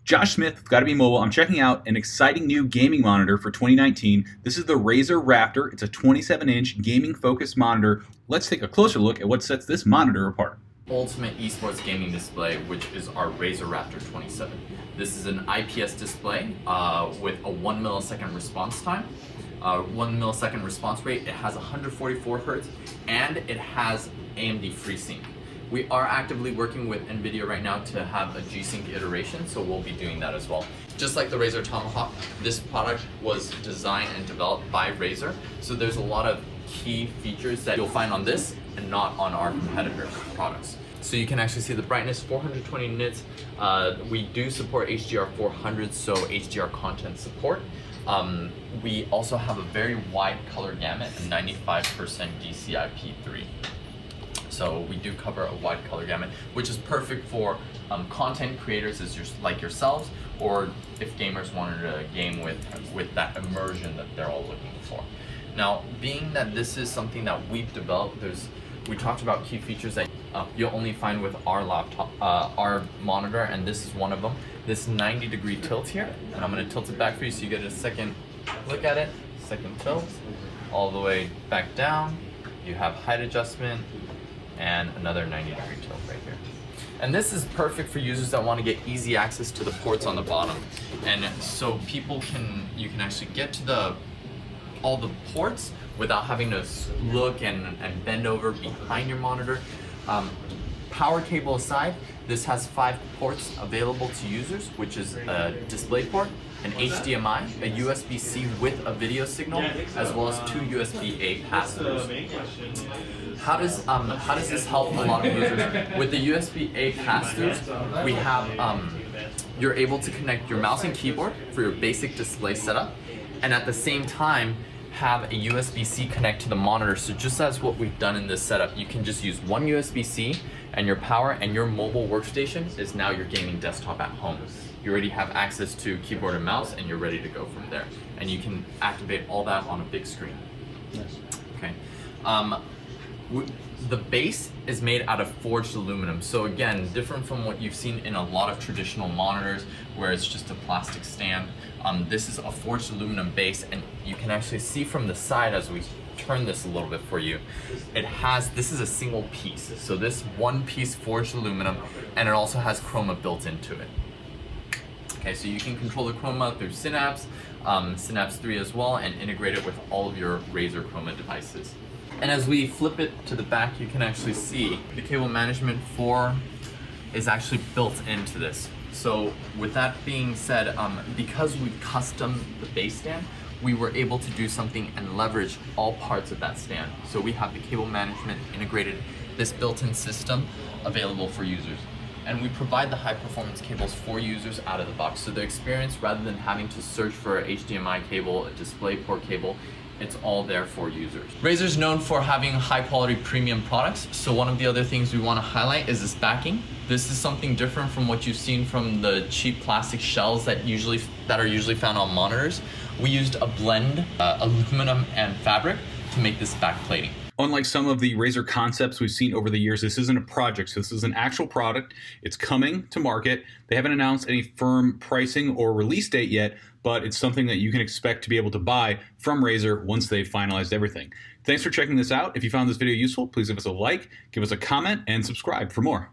Josh Smith with Gotta Be Mobile. I'm checking out an exciting new gaming monitor for 2019. This is the Razer Raptor. It's a 27-inch gaming-focused monitor. Let's take a closer look at what sets this monitor apart. Ultimate esports gaming display, which is our Razer Raptor 27. This is an IPS display with a 1 millisecond response time, 1 millisecond response rate. It has 144 Hz and it has AMD FreeSync. We are actively working with NVIDIA right now to have a G-Sync iteration, so we'll be doing that as well. Just like the Razer Tomahawk, this product was designed and developed by Razer, so there's a lot of key features that you'll find on this and not on our competitor products. So you can actually see the brightness, 420 nits. We do support HDR 400, so HDR content support. We also have a very wide color gamut and 95% DCI-P3. So we do cover a wide color gamut, which is perfect for content creators like yourselves, or if gamers wanted to game with that immersion that they're all looking for. Now, being that this is something that we've developed, we talked about key features that you'll only find with our laptop, our monitor, and this is one of them. This 90-degree tilt here, and I'm going to tilt it back for you so you get a second look at it. Second tilt, all the way back down. You have height adjustment, and another 90-degree tilt right here. And this is perfect for users that want to get easy access to the ports on the bottom. And so you can actually get to all the ports without having to look and bend over behind your monitor. Power cable aside, this has 5 ports available to users, which is a display port, an HDMI, a USB-C with a video signal, as well as 2 USB-A pass-throughs. How does this help a lot of users? With the USB-A pass-throughs, we have you're able to connect your mouse and keyboard for your basic display setup, and at the same time have a USB-C connect to the monitor. So just as what we've done in this setup, you can just use one USB-C and your power and your mobile workstation is now your gaming desktop at home. You already have access to keyboard and mouse and you're ready to go from there. And you can activate all that on a big screen. Nice. Okay. The base is made out of forged aluminum. So again, different from what you've seen in a lot of traditional monitors where it's just a plastic stand. This is a forged aluminum base, and you can actually see from the side as we turn this a little bit for you, this is a single piece. So this one piece forged aluminum, and it also has chroma built into it. Okay, so you can control the chroma through Synapse, Synapse 3 as well, and integrate it with all of your Razer Chroma devices. And as we flip it to the back, you can actually see the cable management 4 is actually built into this. So with that being said, because we custom the base stand, we were able to do something and leverage all parts of that stand. So we have the cable management integrated, this built-in system available for users. And we provide the high performance cables for users out of the box. So the experience, rather than having to search for a HDMI cable, a display port cable, it's all there for users. Razer's known for having high quality premium products. So one of the other things we want to highlight is this backing. This is something different from what you've seen from the cheap plastic shells that are usually found on monitors. We used a blend, aluminum and fabric to make this back plating. Unlike some of the Razer concepts we've seen over the years, this isn't a project, so this is an actual product. It's coming to market. They haven't announced any firm pricing or release date yet, but it's something that you can expect to be able to buy from Razer once they've finalized everything. Thanks for checking this out. If you found this video useful, please give us a like, give us a comment, and subscribe for more.